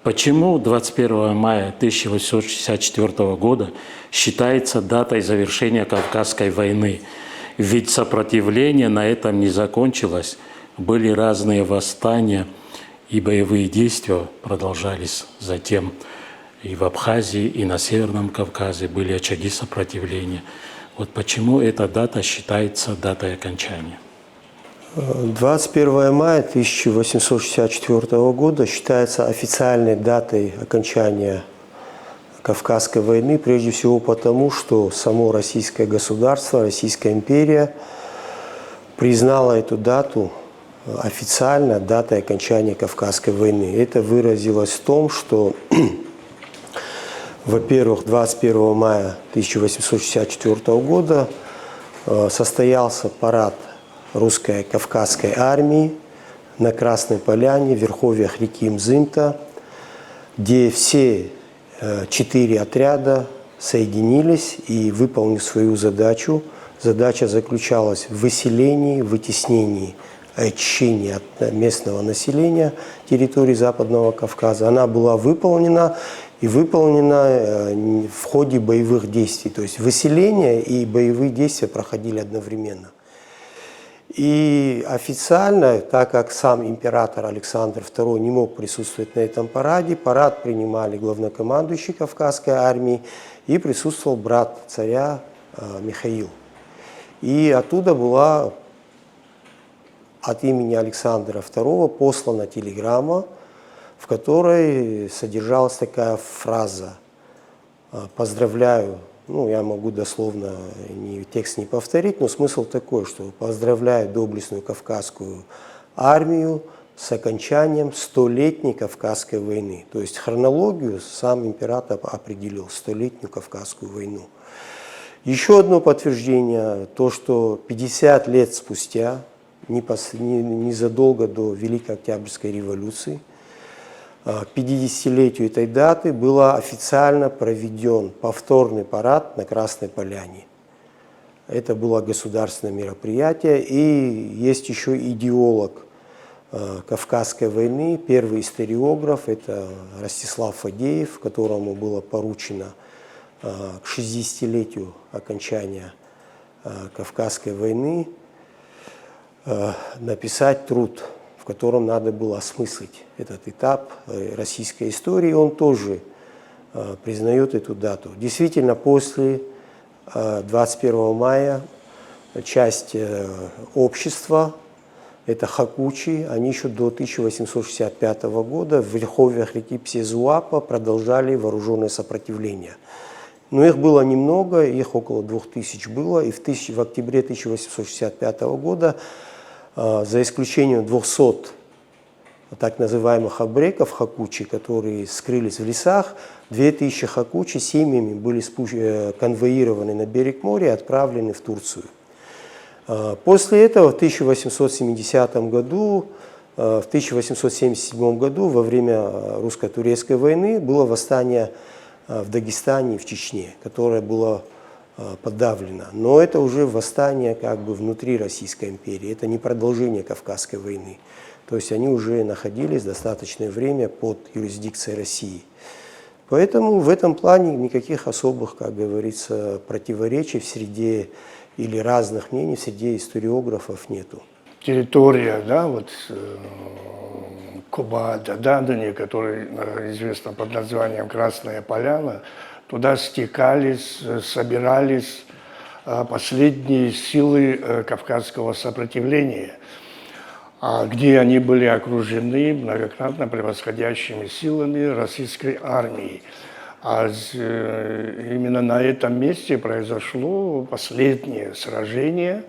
Почему 21 мая 1864 года считается датой завершения Кавказской войны? Ведь сопротивление на этом не закончилось. Были разные восстания, и боевые действия продолжались затем и в Абхазии, и на Северном Кавказе были очаги сопротивления. Вот почему эта дата считается датой окончания? 21 мая 1864 года считается официальной датой окончания Кавказской войны, прежде всего потому, что само российское государство, Российская империя признала эту дату официально датой окончания Кавказской войны. Это выразилось в том, что, во-первых, 21 мая 1864 года состоялся парад русской Кавказской армии на Красной Поляне, в верховьях реки Мзымта, где все 4 отряда соединились и выполнили свою задачу. Задача заключалась в выселении, вытеснении, очищении от местного населения территории Западного Кавказа. Она была выполнена и выполнена в ходе боевых действий. То есть выселение и боевые действия проходили одновременно. И официально, так как сам император Александр II не мог присутствовать на этом параде, парад принимали главнокомандующий Кавказской армии и присутствовал брат царя Михаил. И оттуда была от имени Александра II послана телеграмма, в которой содержалась такая фраза: «Поздравляю». Ну, я могу дословно текст не повторить, но смысл такой, что поздравляю доблестную Кавказскую армию с окончанием 100-летней Кавказской войны. То есть хронологию сам император определил, 100-летнюю Кавказскую войну. Еще одно подтверждение, то, что 50 лет спустя, незадолго до Великой Октябрьской революции, к 50-летию этой даты был официально проведен повторный парад на Красной Поляне. Это было государственное мероприятие, и есть еще идеолог Кавказской войны, первый историограф, это Ростислав Фадеев, которому было поручено к 60-летию окончания Кавказской войны написать труд, в котором надо было осмыслить этот этап российской истории. Он тоже признает эту дату. Действительно, после 21 мая часть общества, это хакучи, они еще до 1865 года в верховьях реки Псезуапа продолжали вооруженное сопротивление. Но их было немного, их около 2000 было, и в октябре 1865 года, за исключением 200 так называемых абреков хакучи, которые скрылись в лесах, 2000 хакучи семьями были конвоированы на берег моря и отправлены в Турцию. После этого в 1870 году, в 1877 году, во время русско-турецкой войны, было восстание в Дагестане и в Чечне, которое было подавлено. Но это уже восстание как бы внутри Российской империи, это не продолжение Кавказской войны. То есть они уже находились достаточное время под юрисдикцией России. Поэтому в этом плане никаких особых, как говорится, противоречий в среде или разных мнений в среде историографов нету. Территория, да, вот Куба-Дадани, который известна под названием Красная Поляна, туда стекались, собирались последние силы кавказского сопротивления, где они были окружены многократно превосходящими силами российской армии. Именно на этом месте произошло последнее сражение,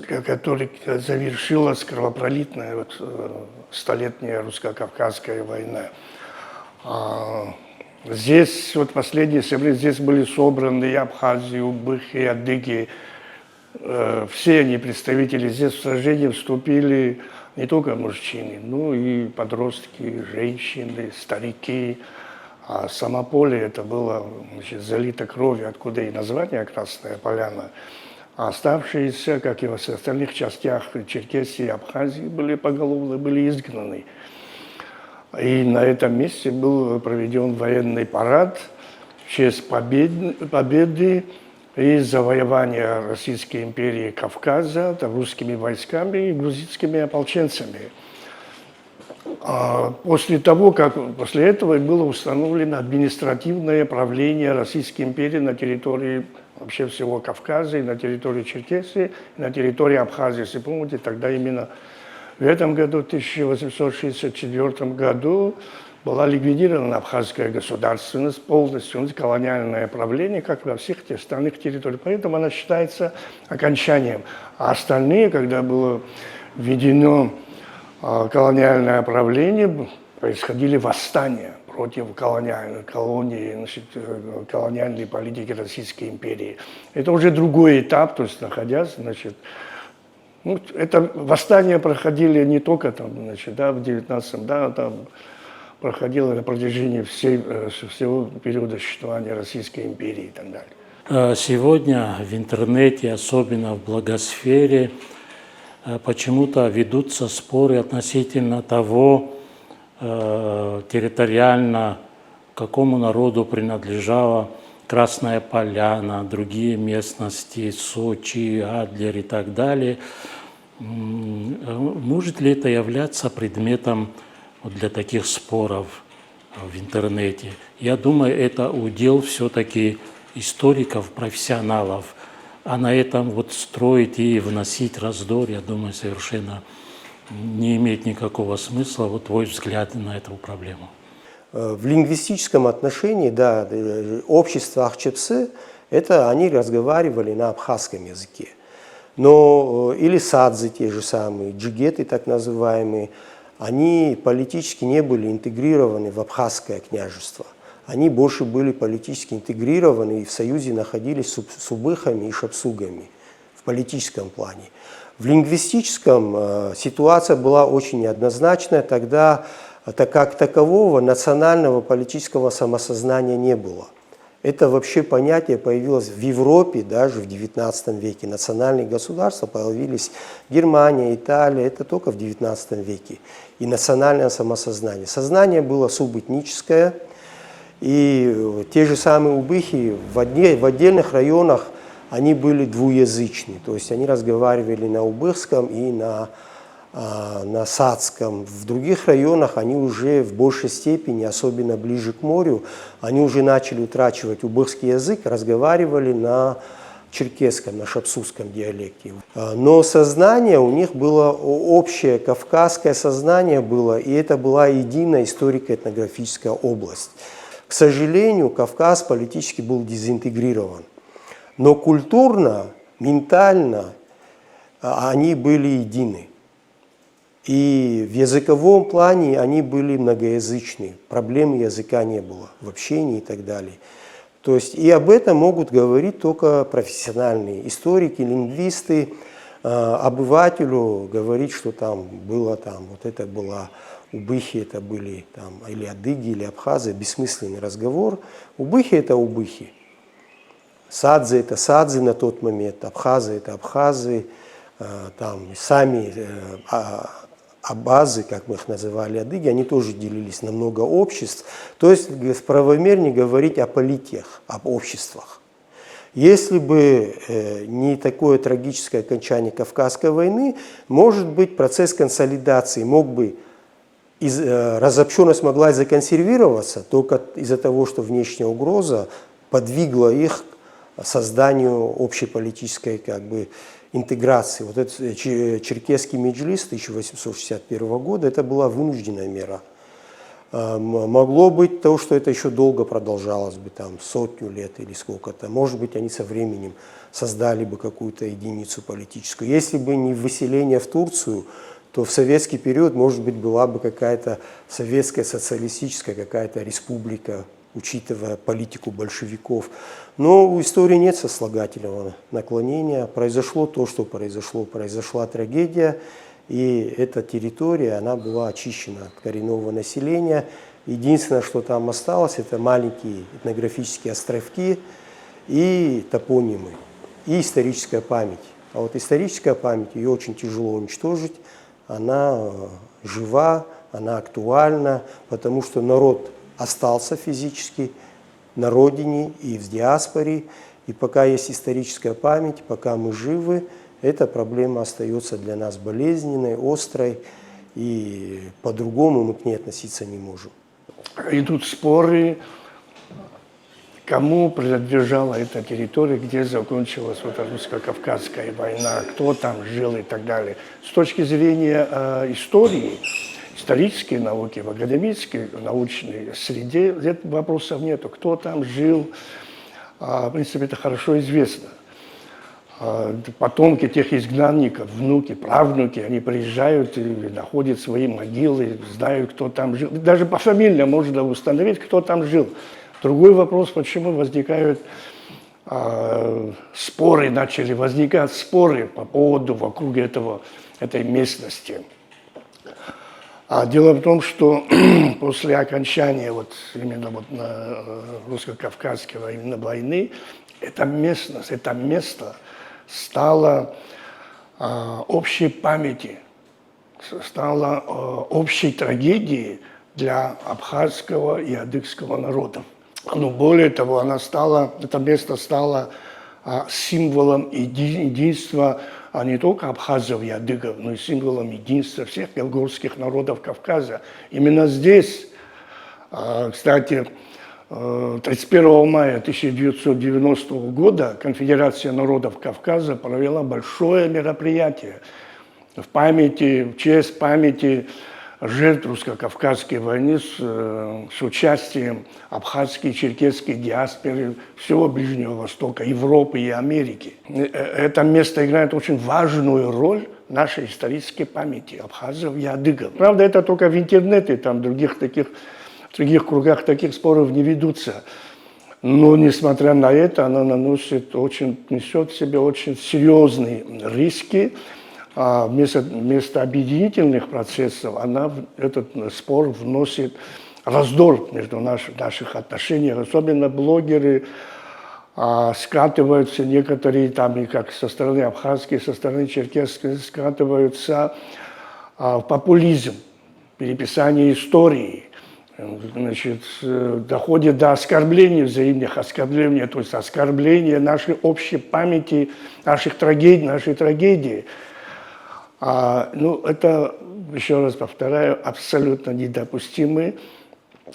которое завершилась кровопролитная столетняя русско-кавказская война. Здесь, вот последние 7 лет, здесь были собраны и Абхазии, Убыхи, и Адыги. Все они, представители, здесь в сражение вступили не только мужчины, но и подростки, женщины, старики. А само поле это было, значит, залито кровью, откуда и название Красная Поляна. А оставшиеся, как и во всех остальных частях Черкесии и Абхазии, были поголовно изгнаны. И на этом месте был проведен военный парад в честь победы и завоевания Российской империи Кавказа русскими войсками и грузинскими ополченцами. После этого было установлено административное правление Российской империи на территории вообще всего Кавказа, и на территории Черкесии, и на территории Абхазии. Если помните, тогда именно в этом году, в 1864 году, была ликвидирована абхазская государственность, полностью колониальное правление, как во всех тех остальных территориях. Поэтому она считается окончанием. А остальные, когда было введено колониальное правление, происходили восстания против колониальной политики Российской империи. Это уже другой этап, то есть находясь, это восстания проходили не только там, в 19-м, там проходило на протяжении всего периода существования Российской империи и так далее. Сегодня в интернете, особенно в блогосфере, почему-то ведутся споры относительно того, территориально какому народу принадлежала Красная Поляна, другие местности, Сочи, Адлер и так далее. Может ли это являться предметом для таких споров в интернете? Я думаю, это удел все-таки историков, профессионалов. А на этом строить и вносить раздор, я думаю, совершенно не имеет никакого смысла. Вот твой взгляд на эту проблему. В лингвистическом отношении, да, общество Ахчепсы, это они разговаривали на абхазском языке. Но или садзы те же самые, джигеты так называемые, они политически не были интегрированы в абхазское княжество. Они больше были политически интегрированы и в союзе находились с убыхами и шапсугами в политическом плане. В лингвистическом ситуация была очень неоднозначная, тогда как такового национального политического самосознания не было. Это вообще понятие появилось в Европе даже в XIX веке. Национальные государства появились Германия, Италия, это только в XIX веке. И национальное самосознание. Сознание было субэтническое, и те же самые убыхи в отдельных районах они были двуязычны. То есть они разговаривали на убыхском и на садском. В других районах они уже в большей степени, особенно ближе к морю, они уже начали утрачивать убыхский язык, разговаривали на черкесском, на шапсузском диалекте. Но сознание у них было общее, кавказское сознание было, и это была единая историко-этнографическая область. К сожалению, Кавказ политически был дезинтегрирован. Но культурно, ментально они были едины. И в языковом плане они были многоязычны, проблем языка не было в общении и так далее. То есть и об этом могут говорить только профессиональные историки, лингвисты, обывателю говорить, что там было, вот это была убыхи, это были там или адыги, или абхазы, бессмысленный разговор. Убыхи это убыхи, садзы это садзы на тот момент, абхазы это абхазы, там сами абазы, как мы их называли, адыги, они тоже делились на много обществ. То есть правомернее говорить о политиях, об обществах. Если бы не такое трагическое окончание Кавказской войны, может быть, процесс консолидации мог бы, разобщенность могла законсервироваться только из-за того, что внешняя угроза подвигла их к созданию общеполитической интеграции. Вот этот черкесский меджлис 1861 года, это была вынужденная мера. Могло быть то, что это еще долго продолжалось бы, там, 100 лет или сколько-то. Может быть, они со временем создали бы какую-то единицу политическую. Если бы не выселение в Турцию, то в советский период, может быть, была бы какая-то советская социалистическая какая-то республика, учитывая политику большевиков. Но у истории нет сослагательного наклонения. Произошло то, что произошло. Произошла трагедия, и эта территория, она была очищена от коренного населения. Единственное, что там осталось, это маленькие этнографические островки и топонимы, и историческая память. А вот историческая память, ее очень тяжело уничтожить. Она жива, она актуальна, потому что народ остался физически на родине и в диаспоре, и пока есть историческая память, пока мы живы, эта проблема остается для нас болезненной, острой, и по-другому мы к ней относиться не можем. Идут споры, кому принадлежала эта территория, где закончилась вот эта русско-кавказская война, кто там жил и так далее. С точки зрения истории, исторической науки, в академической научной среде вопросов нету. Кто там жил, в принципе, это хорошо известно. Потомки тех изгнанников, внуки, правнуки, они приезжают и находят свои могилы, знают, кто там жил. Даже по фамилиям можно установить, кто там жил. Другой вопрос, почему возникают споры, начали возникать споры по поводу вокруг этой местности. Дело в том, что после окончания вот именно вот русско-кавказской войны эта местность, это место стало общей памяти, стало общей трагедией для абхазского и адыгского народов. Но более того, это место стало символом единства не только абхазов и адыгов, но и символом единства всех белгорских народов Кавказа. Именно здесь, кстати, 31 мая 1990 года Конфедерация народов Кавказа провела большое мероприятие в честь памяти жертв русско-кавказской войны с участием абхазской и черкесской диаспоры всего Ближнего Востока, Европы и Америки. Это место играет очень важную роль в нашей исторической памяти абхазов и адыгов. Правда, это только в интернете, там в других кругах таких споров не ведутся. Но, несмотря на это, она несет в себе очень серьезные риски. Вместо объединительных процессов этот спор вносит раздор между наших отношениях. Особенно блогеры скатываются, некоторые там, и как со стороны абхазской, со стороны черкесской, скатываются в популизм, переписание истории. Значит, доходит до оскорблений, взаимных оскорблений, то есть оскорбления нашей общей памяти, нашей трагедии. Это, еще раз повторяю, абсолютно недопустимо.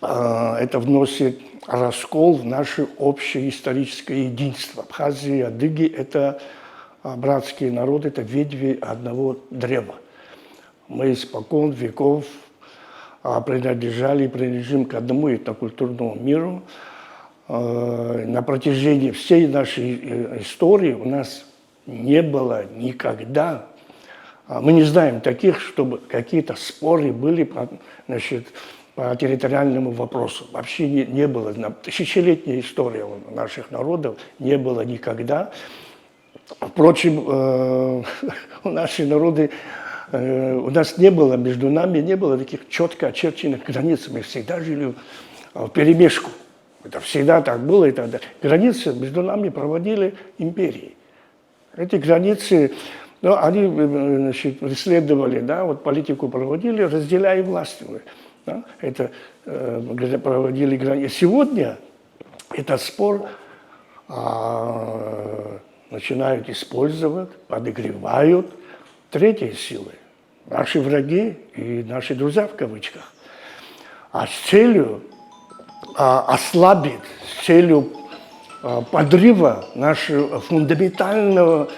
Это вносит раскол в наше общее историческое единство. Абхазия и адыги – это братские народы, это ветви одного древа. Мы испокон веков принадлежали и принадлежим к одному этнокультурному миру. На протяжении всей нашей истории у нас не было никогда. Мы не знаем таких, чтобы какие-то споры были по территориальному вопросу. Вообще не было. Тысячелетняя история наших народов не было никогда. Впрочем, у наших народов, у нас между нами не было таких четко очерченных границ. Мы всегда жили вперемешку. Это всегда так было. И тогда. Границы между нами проводили империи. Эти границы... Но они, преследовали, политику проводили, разделяя власть. Да, это проводили границы. Сегодня этот спор начинают использовать, подогревают третьи силы. Наши враги и наши друзья в кавычках. А с целью ослабить, с целью подрыва нашего фундаментального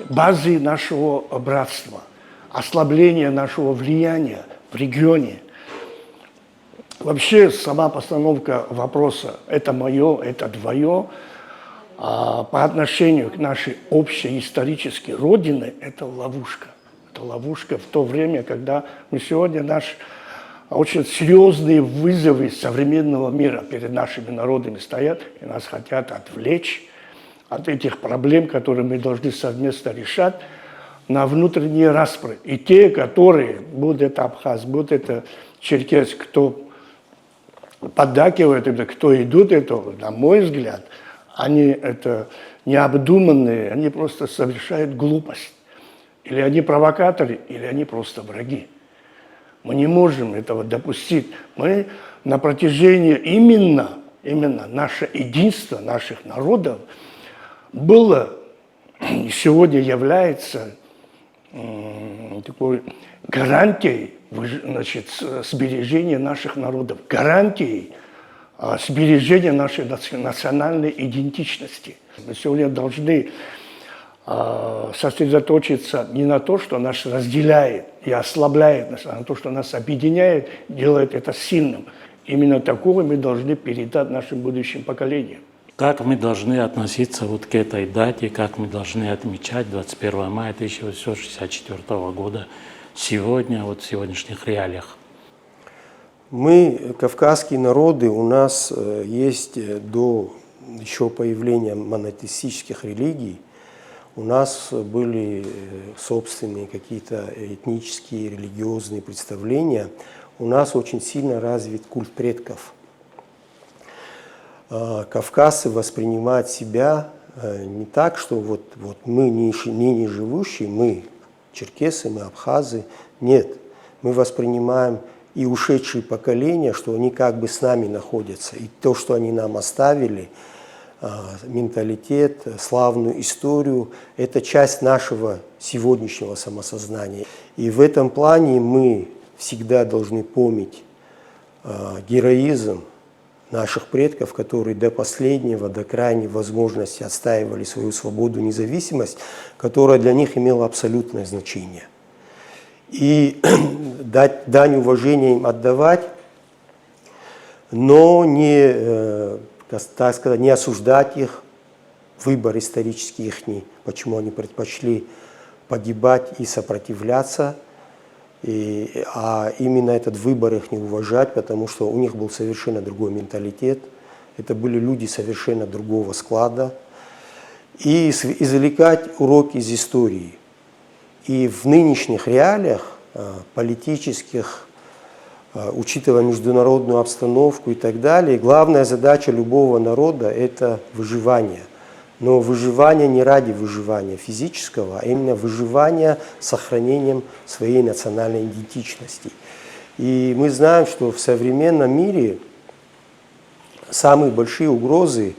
базы нашего братства, ослабления нашего влияния в регионе. Вообще сама постановка вопроса «это мое, это твое» по отношению к нашей общей исторической родине – это ловушка. Это ловушка в то время, когда мы сегодня очень серьезные вызовы современного мира перед нашими народами стоят, и нас хотят отвлечь от этих проблем, которые мы должны совместно решать, на внутренние распры. И те, которые, будь это абхаз, будь это черкес, кто поддакивает, кто идут этого, на мой взгляд, они это необдуманные, они просто совершают глупость. Или они провокаторы, или они просто враги. Мы не можем этого допустить. Мы на протяжении именно наше единство наших народов было и сегодня является такой гарантией, значит, сбережения наших народов, гарантией сбережения нашей национальной идентичности. Мы сегодня должны сосредоточиться не на то, что нас разделяет и ослабляет нас, а на то, что нас объединяет, делает это сильным. Именно такого мы должны передать нашим будущим поколениям. Как мы должны относиться вот к этой дате, как мы должны отмечать 21 мая 1864 года сегодня, вот в сегодняшних реалиях? Мы, кавказские народы, у нас есть до еще появления монотеистических религий, у нас были собственные какие-то этнические, религиозные представления. У нас очень сильно развит культ предков. Кавказцы воспринимают себя не так, что вот мы ныне живущие, мы черкесы, мы абхазы. Нет, мы воспринимаем и ушедшие поколения, что они как бы с нами находятся. И то, что они нам оставили, менталитет, славную историю, это часть нашего сегодняшнего самосознания. И в этом плане мы всегда должны помнить героизм наших предков, которые до последнего, до крайней возможности отстаивали свою свободу, независимость, которая для них имела абсолютное значение. И дань уважения им отдавать, но не, так сказать, не осуждать их, выбор исторический их, почему они предпочли погибать и сопротивляться, а именно этот выбор их не уважать, потому что у них был совершенно другой менталитет, это были люди совершенно другого склада, и извлекать уроки из истории. И в нынешних реалиях политических, учитывая международную обстановку и так далее, главная задача любого народа – это выживание. Но выживание не ради выживания физического, а именно выживание с сохранением своей национальной идентичности. И мы знаем, что в современном мире самые большие угрозы,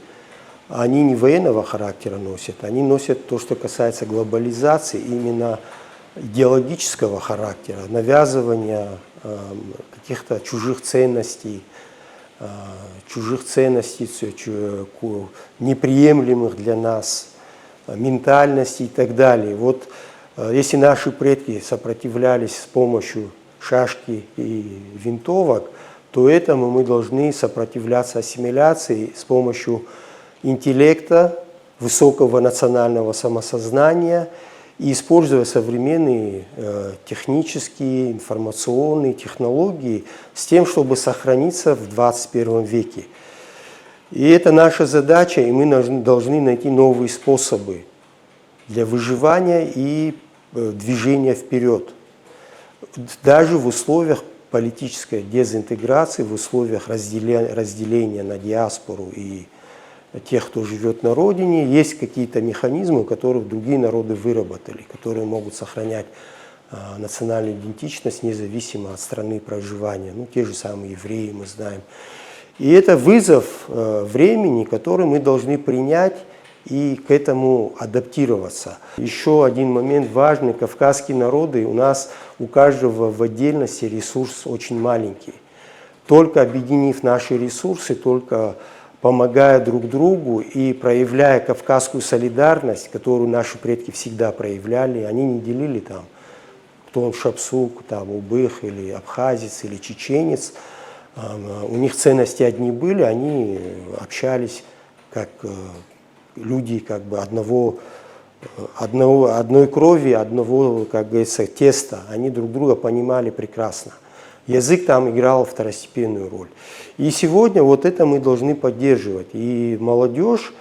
они не военного характера носят, они носят то, что касается глобализации, именно идеологического характера, навязывания каких-то чужих ценностей, неприемлемых для нас ментальностей и так далее. Вот если наши предки сопротивлялись с помощью шашки и винтовок, то этому мы должны сопротивляться ассимиляции с помощью интеллекта, высокого национального самосознания и используя современные технические, информационные технологии с тем, чтобы сохраниться в 21 веке. И это наша задача, и мы должны найти новые способы для выживания и движения вперед. Даже в условиях политической дезинтеграции, в условиях разделения на диаспору и тех, кто живет на родине, есть какие-то механизмы, которые другие народы выработали, которые могут сохранять национальную идентичность независимо от страны проживания. Ну, те же самые евреи, мы знаем. И это вызов времени, который мы должны принять и к этому адаптироваться. Еще один момент важный. Кавказские народы, у каждого в отдельности ресурс очень маленький. Только объединив наши ресурсы, только помогая друг другу и проявляя кавказскую солидарность, которую наши предки всегда проявляли, они не делили там, кто он шапсук, там, убых или абхазец или чеченец. У них ценности одни были, они общались как люди как бы одной крови, одного, как говорится, теста. Они друг друга понимали прекрасно. Язык там играл второстепенную роль. И сегодня вот это мы должны поддерживать. И молодежь,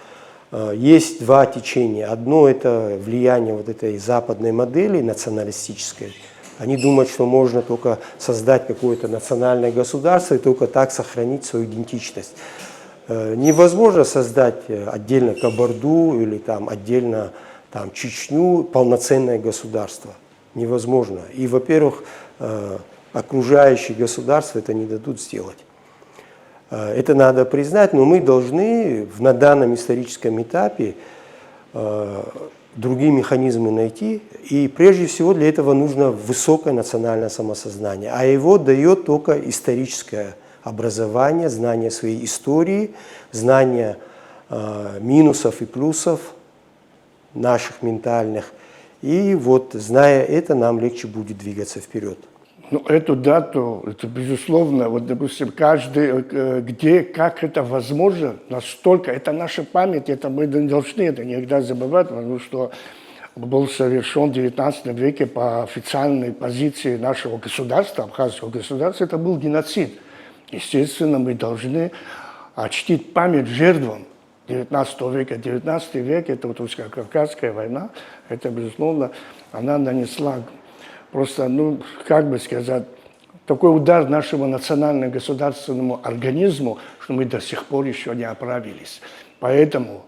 есть два течения. Одно – это влияние вот этой западной модели националистической. Они думают, что можно только создать какое-то национальное государство и только так сохранить свою идентичность. Невозможно создать отдельно Кабарду или там, отдельно Чечню, полноценное государство. Невозможно. И, во-первых, окружающие государства это не дадут сделать. Это надо признать, но мы должны на данном историческом этапе другие механизмы найти. И прежде всего для этого нужно высокое национальное самосознание. А его дает только историческое образование, знание своей истории, знание минусов и плюсов наших ментальных. И вот, зная это, нам легче будет двигаться вперед. Ну, эту дату, это безусловно, вот, допустим, каждый, где, как это возможно, настолько, это наша память, это мы должны это никогда забывать, потому что был совершен в XIX веке по официальной позиции нашего государства, абхазского государства, это был геноцид. Естественно, мы должны чтить память жертвам XIX века. XIX век, это вот русско-кавказская война, это, безусловно, она нанесла просто, ну, как бы сказать, такой удар нашему национальному государственному организму, что мы до сих пор еще не оправились. Поэтому,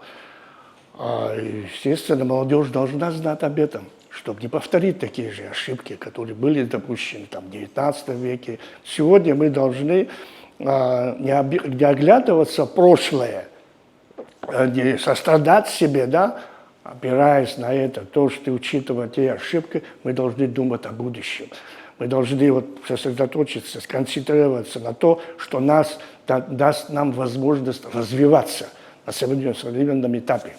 естественно, молодежь должна знать об этом, чтобы не повторить такие же ошибки, которые были допущены там, в XIX веке. Сегодня мы должны не оглядываться в прошлое, не сострадать себе, да, опираясь на это, то, что учитывая те ошибки, мы должны думать о будущем. Мы должны вот сосредоточиться, сконцентрироваться на то, что даст нам возможность развиваться на современном этапе.